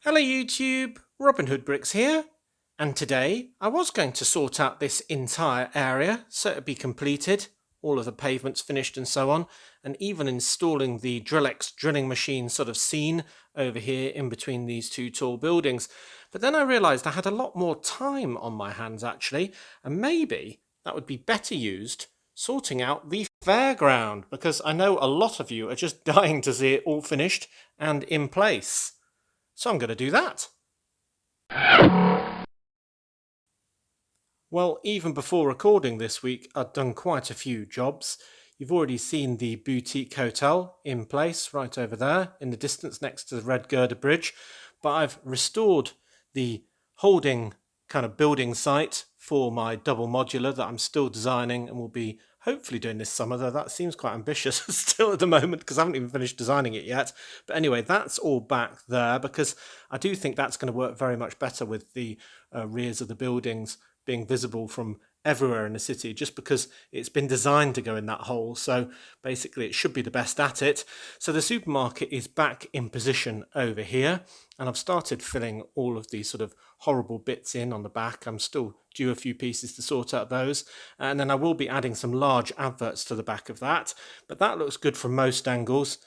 Hello YouTube, Robin Hood Bricks here, and today I was going to sort out this entire area so it'd be completed, all of the pavements finished and so on, and even installing the Drillex drilling machine sort of scene over here in between these two tall buildings. But then I realised I had a lot more time on my hands actually, and maybe that would be better used sorting out the fairground, because I know a lot of you are just dying to see it all finished and in place. So I'm going to do that. Well, even before recording this week, I'd done quite a few jobs. You've already seen the boutique hotel in place right over there in the distance next to the Red Girder Bridge, but I've restored the holding kind of building site for my double modular that I'm still designing and will be hopefully doing this summer, though that seems quite ambitious still at the moment because I haven't even finished designing it yet. But anyway, that's all back there because I do think that's going to work very much better with the rears of the buildings being visible from everywhere in the city, just because it's been designed to go in that hole. So basically it should be the best at it. So the supermarket is back in position over here, and I've started filling all of these sort of horrible bits in on the back. I'm still due a few pieces to sort out those, and then I will be adding some large adverts to the back of that, but that looks good from most angles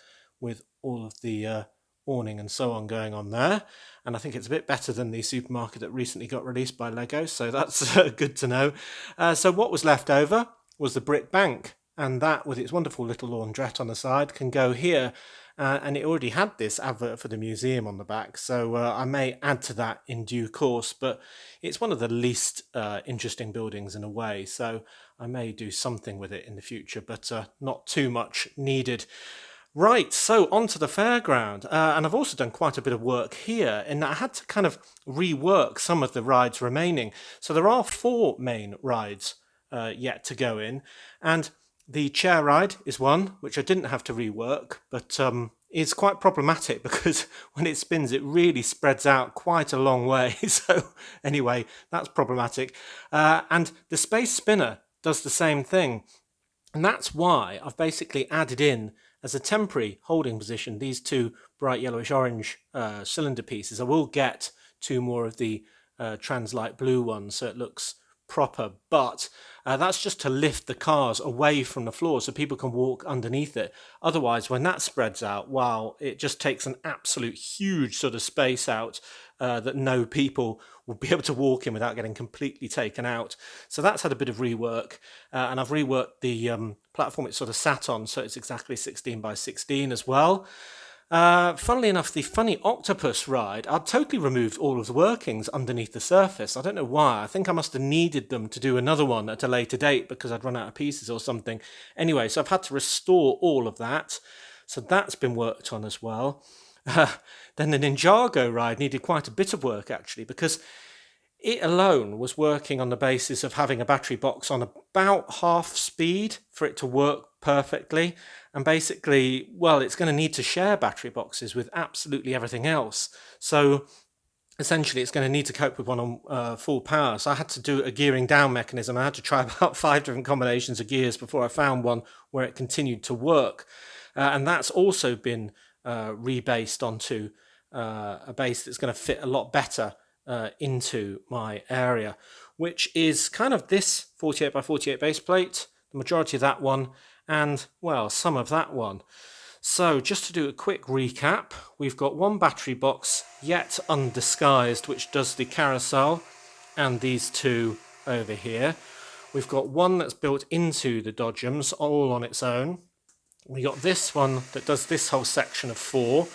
with all of the awning and so on going on there, and I think it's a bit better than the supermarket that recently got released by Lego, so that's good to know. So what was left over was the brick bank, and that with its wonderful little laundrette on the side can go here, and it already had this advert for the museum on the back, so I may add to that in due course, but it's one of the least interesting buildings in a way, so I may do something with it in the future, but not too much needed. Right, so on to the fairground. And I've also done quite a bit of work here in that I had to kind of rework some of the rides remaining. So there are four main rides yet to go in. And the chair ride is one, which I didn't have to rework, but is quite problematic because when it spins, it really spreads out quite a long way. So anyway, that's problematic. And the space spinner does the same thing. And that's why I've basically added in as a temporary holding position these two bright yellowish orange cylinder pieces. I will get two more of the trans-light blue ones so it looks proper, but that's just to lift the cars away from the floor so people can walk underneath it. Otherwise, when that spreads out, wow, it just takes an absolute huge sort of space out that no people will be able to walk in without getting completely taken out. So that's had a bit of rework, and I've reworked the platform it sort of sat on, so it's exactly 16 by 16 as well. Funnily enough, the funny octopus ride, I'd totally removed all of the workings underneath the surface. I don't know why. I think I must have needed them to do another one at a later date because I'd run out of pieces or something. Anyway, so I've had to restore all of that. So that's been worked on as well. Then the Ninjago ride needed quite a bit of work actually, because it alone was working on the basis of having a battery box on about half speed for it to work perfectly. And basically, well, it's going to need to share battery boxes with absolutely everything else. So essentially, it's going to need to cope with one on full power. So I had to do a gearing down mechanism. I had to try about 5 different combinations of gears before I found one where it continued to work. And that's also been rebased onto a base that's going to fit a lot better into my area, which is kind of this 48 by 48 base plate, the majority of that one, and well, some of that one. So just to do a quick recap, we've got one battery box yet undisguised which does the carousel, and these two over here. We've got one that's built into the Dodgems all on its own. We got this one that does this whole section of four,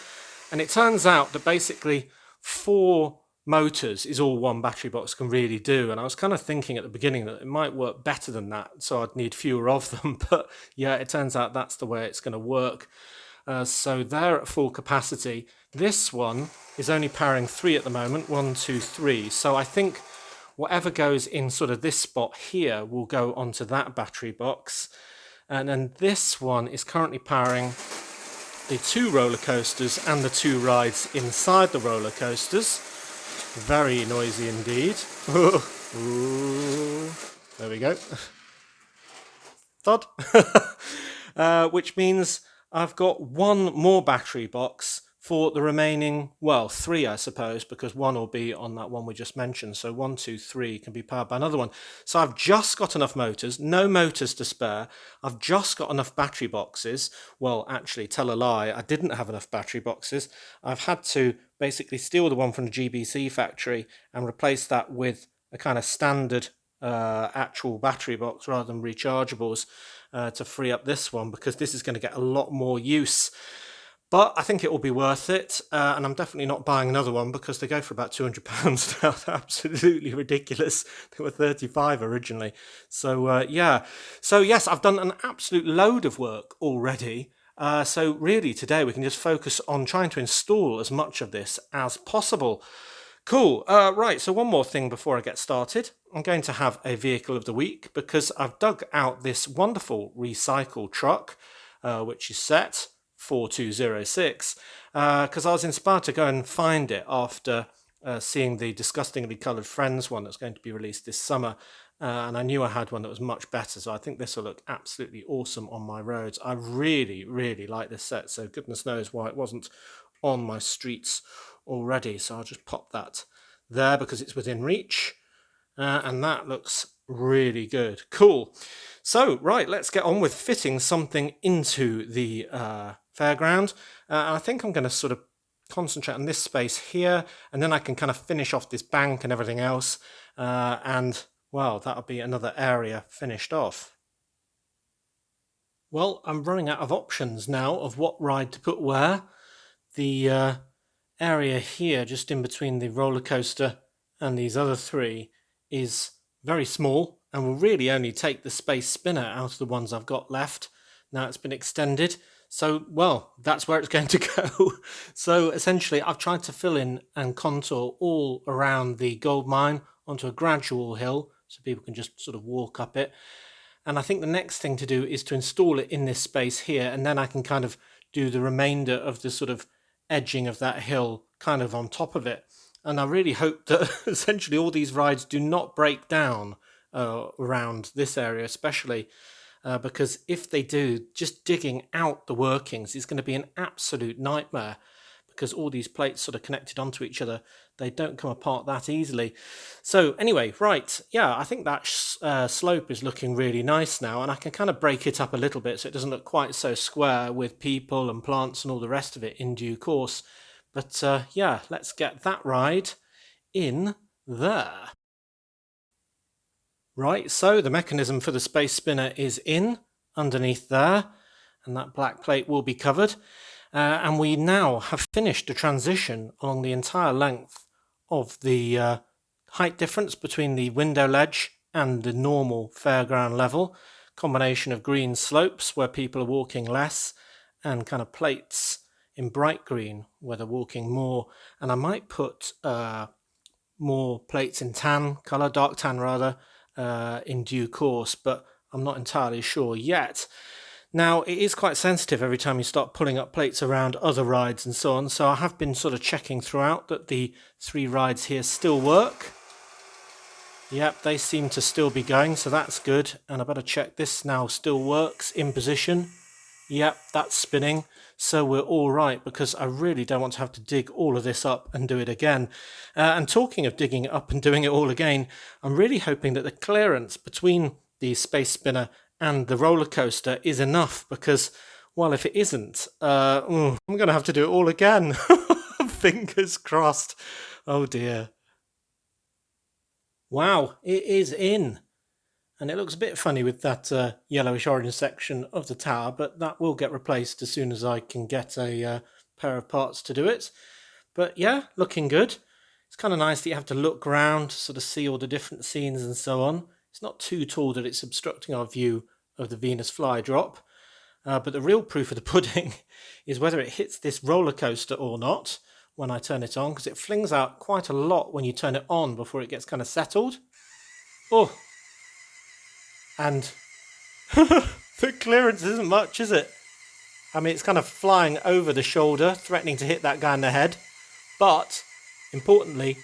and it turns out that basically 4 motors is all one battery box can really do, and I was kind of thinking at the beginning that it might work better than that, so I'd need fewer of them, but yeah, it turns out that's the way it's going to work. So they're at full capacity. This one is only powering 3 at the moment, 1, 2, 3, so I think whatever goes in sort of this spot here will go onto that battery box. And then this one is currently powering the 2 roller coasters and the 2 rides inside the roller coasters. Very noisy indeed. Ooh. There we go. Thud. Which means I've got one more battery box for the remaining, well, 3, I suppose, because one will be on that one we just mentioned. So 1, 2, 3 can be powered by another one. So I've just got enough motors, no motors to spare. I've just got enough battery boxes. Well, actually, tell a lie, I didn't have enough battery boxes. I've had to basically steal the one from the GBC factory and replace that with a kind of standard actual battery box rather than rechargeables to free up this one, because this is going to get a lot more use. But I think it will be worth it, and I'm definitely not buying another one because they go for about £200 now. They're absolutely ridiculous. They were 35 originally. So yeah. So yes, I've done an absolute load of work already. So really today we can just focus on trying to install as much of this as possible. Cool. Right, so one more thing before I get started. I'm going to have a vehicle of the week because I've dug out this wonderful recycle truck, which is set 4206, because I was inspired to go and find it after seeing the Disgustingly Coloured Friends one that's going to be released this summer. And I knew I had one that was much better, so I think this will look absolutely awesome on my roads. I really, really like this set, so goodness knows why it wasn't on my streets already. So I'll just pop that there because it's within reach, and that looks really good. Cool. So right, let's get on with fitting something into the Fairground. I think I'm going to sort of concentrate on this space here, and then I can kind of finish off this bank and everything else, and well, that'll be another area finished off. Well, I'm running out of options now of what ride to put where. The area here just in between the roller coaster and these other 3 is very small and will really only take the space spinner out of the ones I've got left. Now it's been extended, so well, that's where it's going to go. So essentially I've tried to fill in and contour all around the gold mine onto a gradual hill so people can just sort of walk up it. And I think the next thing to do is to install it in this space here, and then I can kind of do the remainder of the sort of edging of that hill kind of on top of it. And I really hope that essentially all these rides do not break down around this area especially, because if they do, just digging out the workings is going to be an absolute nightmare, because all these plates sort of connected onto each other, they don't come apart that easily. So anyway, right, yeah, I think that slope is looking really nice now, and I can kind of break it up a little bit so it doesn't look quite so square with people and plants and all the rest of it in due course. But yeah, let's get that ride in there. Right, so the mechanism for the space spinner is in underneath there, and that black plate will be covered. And we now have finished the transition along the entire length of the height difference between the window ledge and the normal fairground level. Combination of green slopes where people are walking less, and kind of plates in bright green where they're walking more. And I might put more plates in tan colour, dark tan rather, in due course, but I'm not entirely sure yet. Now, it is quite sensitive every time you start pulling up plates around other rides and so on, so I have been sort of checking throughout that the 3 rides here still work. Yep, they seem to still be going, so that's good. And I better check this now still works in position. Yep, that's spinning, so we're all right, because I really don't want to have to dig all of this up and do it again. And talking of digging it up and doing it all again, I'm really hoping that the clearance between the space spinner and the roller coaster is enough, because, well, if it isn't, I'm going to have to do it all again. Fingers crossed. Oh dear. Wow, it is in. And it looks a bit funny with that yellowish orange section of the tower, but that will get replaced as soon as I can get a pair of parts to do it. But yeah, looking good. It's kind of nice that you have to look around to sort of see all the different scenes and so on. It's not too tall that it's obstructing our view of the Venus flydrop. But the real proof of the pudding is whether it hits this roller coaster or not when I turn it on, because it flings out quite a lot when you turn it on before it gets kind of settled. Oh, and the clearance isn't much, is it? I mean, it's kind of flying over the shoulder, threatening to hit that guy in the head. But, importantly,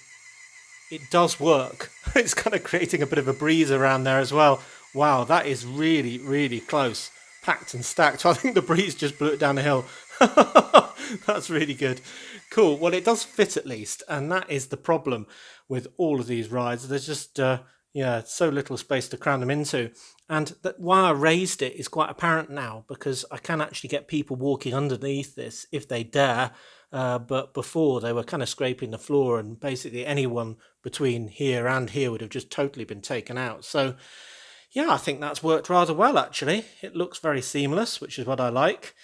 it does work. It's kind of creating a bit of a breeze around there as well. Wow, that is really, really close. Packed and stacked. I think the breeze just blew it down the hill. That's really good. Cool. Well, it does fit at least, and that is the problem with all of these rides. There's just yeah, so little space to cram them into, and that why I raised it is quite apparent now because I can actually get people walking underneath this if they dare. But before they were kind of scraping the floor, and basically anyone between here and here would have just totally been taken out. So yeah, I think that's worked rather well actually. It looks very seamless, which is what I like.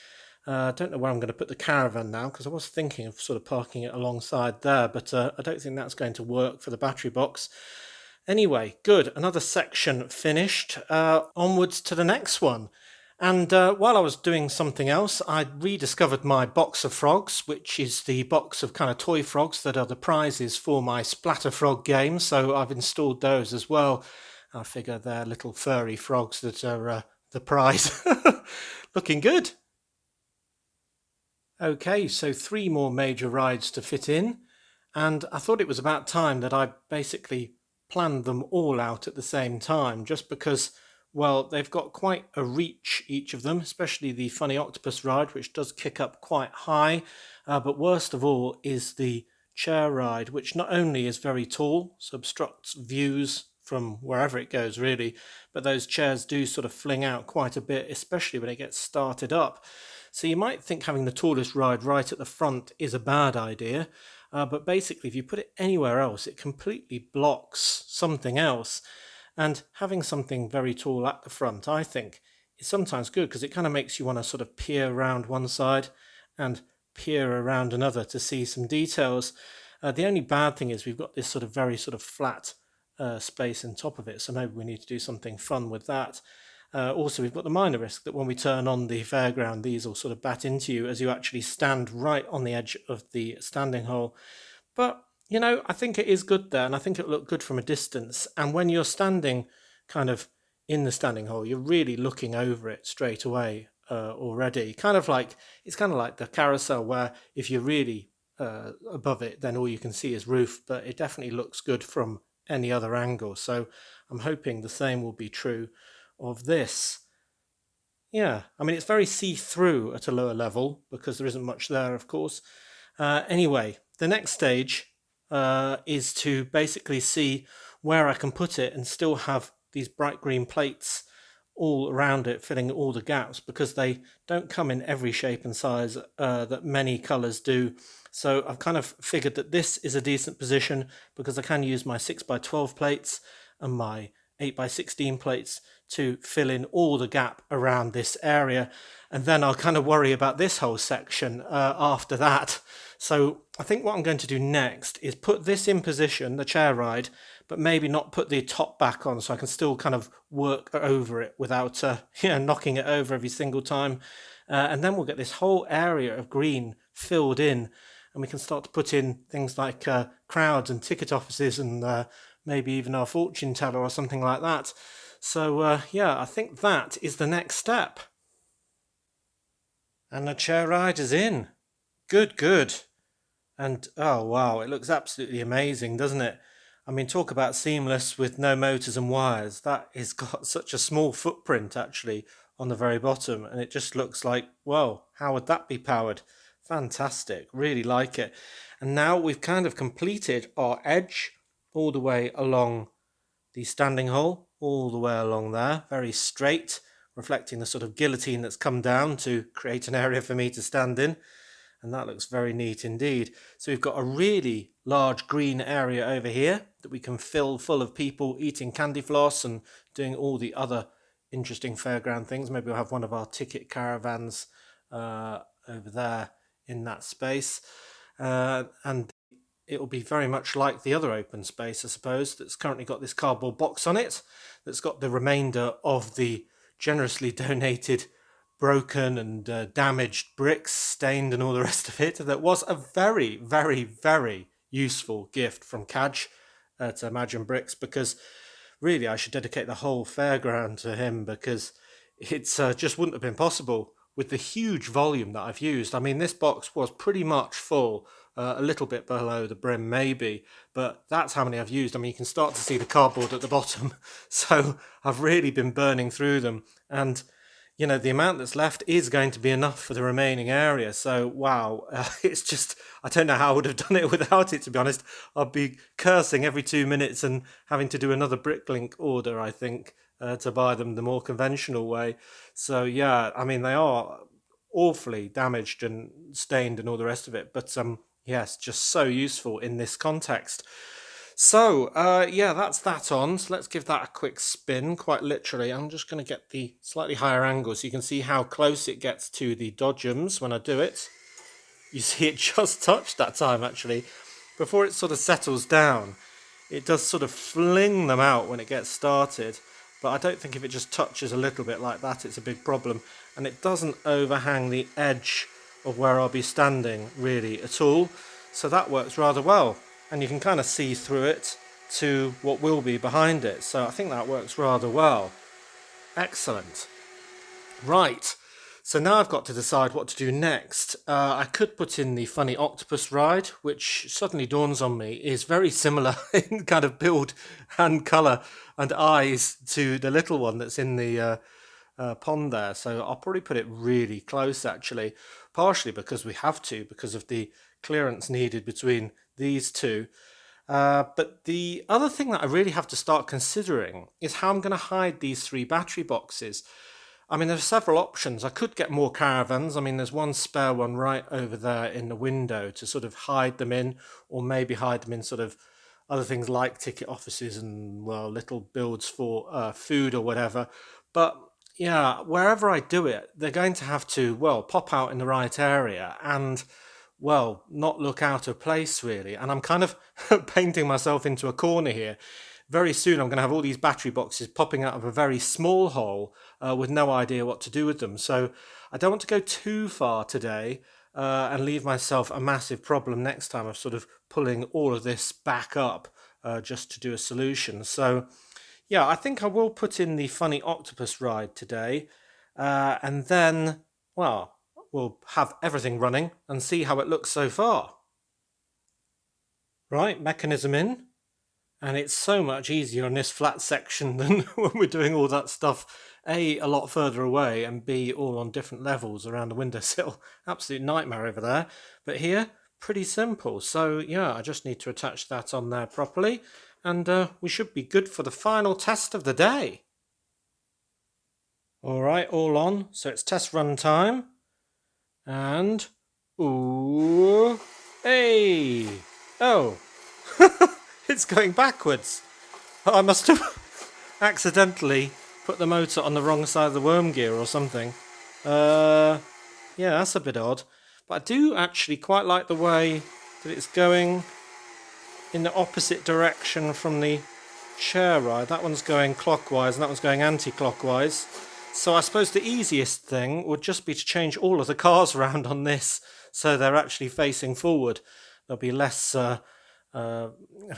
I don't know where I'm going to put the caravan now because I was thinking of sort of parking it alongside there, but I don't think that's going to work for the battery box. Anyway, good. Another section finished. Onwards to the next one. And while I was doing something else, I rediscovered my box of frogs, which is the box of kind of toy frogs that are the prizes for my Splatter Frog game. So I've installed those as well. I figure they're little furry frogs that are the prize. Looking good. Okay, so three more major rides to fit in, and I thought it was about time that I basically planned them all out at the same time, just because, well, they've got quite a reach, each of them, especially the Funny Octopus ride, which does kick up quite high. But worst of all is the chair ride, which not only is very tall, so obstructs views from wherever it goes, really, but those chairs do sort of fling out quite a bit, especially when it gets started up. So you might think having the tallest ride right at the front is a bad idea, but basically, if you put it anywhere else, it completely blocks something else. And having something very tall at the front, I think, is sometimes good because it kind of makes you want to sort of peer around one side and peer around another to see some details. The only bad thing is we've got this sort of very sort of flat space on top of it, so maybe we need to do something fun with that. Also, we've got the minor risk that when we turn on the fairground, these will sort of bat into you as you actually stand right on the edge of the standing hole. But, I think it is good there, and I think it'll look good from a distance. And when you're standing kind of in the standing hole, you're really looking over it straight away already. It's kind of like the carousel where if you're really above it, then all you can see is roof, but it definitely looks good from any other angle. So I'm hoping the same will be true of this. Yeah, I mean, it's very see-through at a lower level because there isn't much there, of course. Anyway, the next stage is to basically see where I can put it and still have these bright green plates all around it, filling all the gaps because they don't come in every shape and size that many colours do. So I've kind of figured that this is a decent position because I can use my 6x12 plates and my 8x16 plates to fill in all the gap around this area, and then I'll kind of worry about this whole section after that. So I think what I'm going to do next is put this in position, the chair ride, but maybe not put the top back on so I can still kind of work over it without knocking it over every single time. And then we'll get this whole area of green filled in, and we can start to put in things like crowds and ticket offices and maybe even our fortune teller or something like that. So yeah, I think that is the next step. And the chair ride is in. Good, good. And oh wow, it looks absolutely amazing, doesn't it? I mean, talk about seamless with no motors and wires. That has got such a small footprint actually on the very bottom, and it just looks like, well, how would that be powered? Fantastic, really like it. And now we've kind of completed our edge all the way along the standing hole, all the way along there, very straight, reflecting the sort of guillotine that's come down to create an area for me to stand in. And that looks very neat indeed. So we've got a really large green area over here that we can fill full of people eating candy floss and doing all the other interesting fairground things. Maybe we'll have one of our ticket caravans over there in that space. And it will be very much like the other open space, I suppose, that's currently got this cardboard box on it, that's got the remainder of the generously donated broken and damaged bricks, stained and all the rest of it. That was a very, very, very useful gift from Kaj to Imagine Bricks, because really I should dedicate the whole fairground to him, because it's just wouldn't have been possible with the huge volume that I've used. I mean, this box was pretty much full, a little bit below the brim maybe, but that's how many I've used. I mean, you can start to see the cardboard at the bottom. So I've really been burning through them. And the amount that's left is going to be enough for the remaining area. So, wow, it's just, I don't know how I would have done it without it, to be honest. I'd be cursing every 2 minutes and having to do another Bricklink order, I think, to buy them the more conventional way. So, yeah, I mean, they are awfully damaged and stained and all the rest of it. But, yes, just so useful in this context. So, yeah, that's that on. So let's give that a quick spin, quite literally. I'm just going to get the slightly higher angle so you can see how close it gets to the dodgems when I do it. You see it just touched that time, actually. Before it sort of settles down, it does sort of fling them out when it gets started. But I don't think if it just touches a little bit like that, it's a big problem. And it doesn't overhang the edge of where I'll be standing really at all. So that works rather well. And you can kind of see through it to what will be behind it. So I think that works rather well. Excellent. Right. So now I've got to decide what to do next. I could put in the funny octopus ride, which suddenly dawns on me is very similar in kind of build and colour and eyes to the little one that's in the pond there. So I'll probably put it really close, actually, partially because we have to, because of the clearance needed between these two. But the other thing that I really have to start considering is how I'm going to hide these 3 battery boxes. I mean, there's several options. I could get more caravans. I mean, there's one spare one right over there in the window to sort of hide them in, or maybe hide them in sort of other things like ticket offices and, well, little builds for food or whatever. But yeah, wherever I do it, they're going to have to, well, pop out in the right area and, well, not look out of place really. And I'm kind of painting myself into a corner here. Very soon I'm going to have all these battery boxes popping out of a very small hole with no idea what to do with them. So I don't want to go too far today and leave myself a massive problem next time of sort of pulling all of this back up just to do a solution. So yeah, I think I will put in the funny octopus ride today and then, well, we'll have everything running and see how it looks so far. Right, mechanism in. And it's so much easier on this flat section than when we're doing all that stuff, A, a lot further away, and B, all on different levels around the windowsill. Absolute nightmare over there. But here, pretty simple. So yeah, I just need to attach that on there properly, and we should be good for the final test of the day. All right, all on. So it's test run time. And, ooh, hey, oh, it's going backwards. I must have accidentally put the motor on the wrong side of the worm gear or something. Yeah, that's a bit odd. But I do actually quite like the way that it's going in the opposite direction from the chair ride. That one's going clockwise and that one's going anti-clockwise. So I suppose the easiest thing would just be to change all of the cars around on this so they're actually facing forward. There'll be less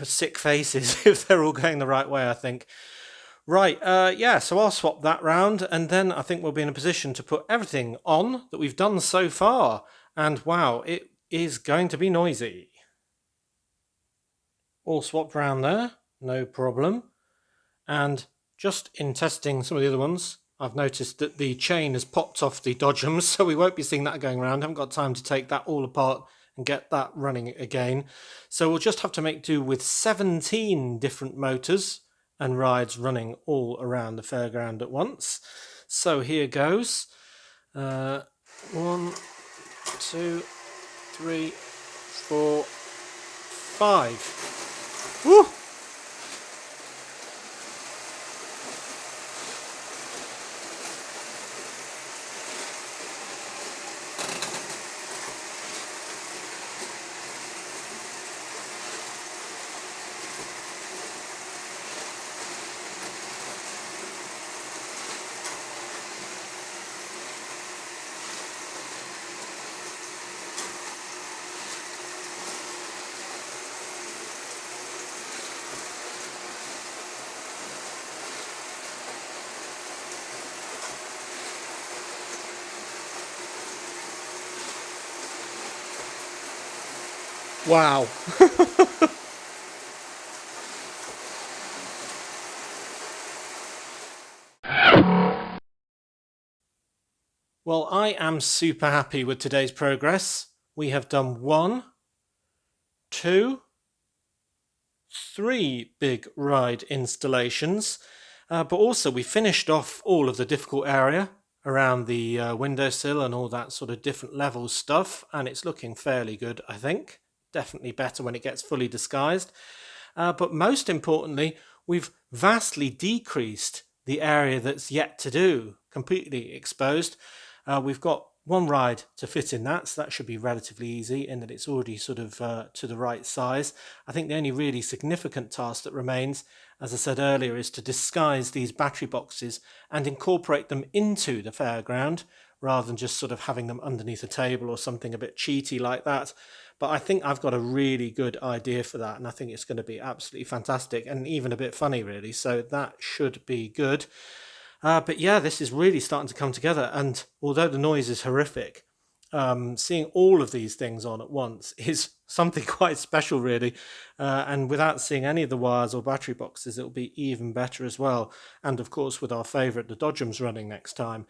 sick faces if they're all going the right way, I think. Right, yeah, so I'll swap that round and then I think we'll be in a position to put everything on that we've done so far. And wow, it is going to be noisy. All swapped round there, no problem. And just in testing some of the other ones, I've noticed that the chain has popped off the dodgems, so we won't be seeing that going around. I haven't got time to take that all apart and get that running again. So we'll just have to make do with 17 different motors and rides running all around the fairground at once. So here goes. 1, 2, 3, 4, 5. Woo! Wow. Well, I am super happy with today's progress. We have done 1, 2, 3 big ride installations, but also we finished off all of the difficult area around the windowsill and all that sort of different level stuff, and it's looking fairly good, I think. Definitely better when it gets fully disguised. But most importantly, we've vastly decreased the area that's yet to do, completely exposed. We've got one ride to fit in that, so that should be relatively easy in that it's already sort of to the right size. I think the only really significant task that remains, as I said earlier, is to disguise these battery boxes and incorporate them into the fairground rather than just sort of having them underneath a table or something a bit cheaty like that. But I think I've got a really good idea for that, and I think it's going to be absolutely fantastic and even a bit funny, really. So that should be good. But yeah, this is really starting to come together. And although the noise is horrific, seeing all of these things on at once is something quite special, really. And without seeing any of the wires or battery boxes, it'll be even better as well. And of course, with our favourite, the Dodgems, running next time.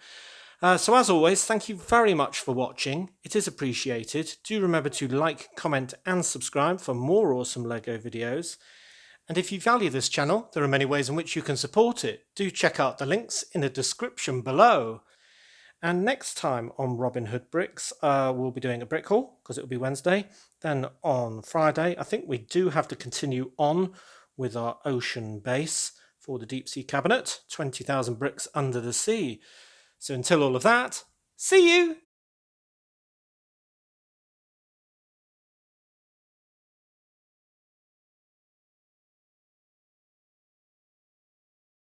So as always, thank you very much for watching. It is appreciated. Do remember to like, comment and subscribe for more awesome LEGO videos. And if you value this channel, there are many ways in which you can support it. Do check out the links in the description below. And next time on Robin Hood Bricks, we'll be doing a brick haul because it will be Wednesday. Then on Friday, I think we do have to continue on with our ocean base for the deep sea cabinet, 20,000 bricks under the sea. So until all of that, see you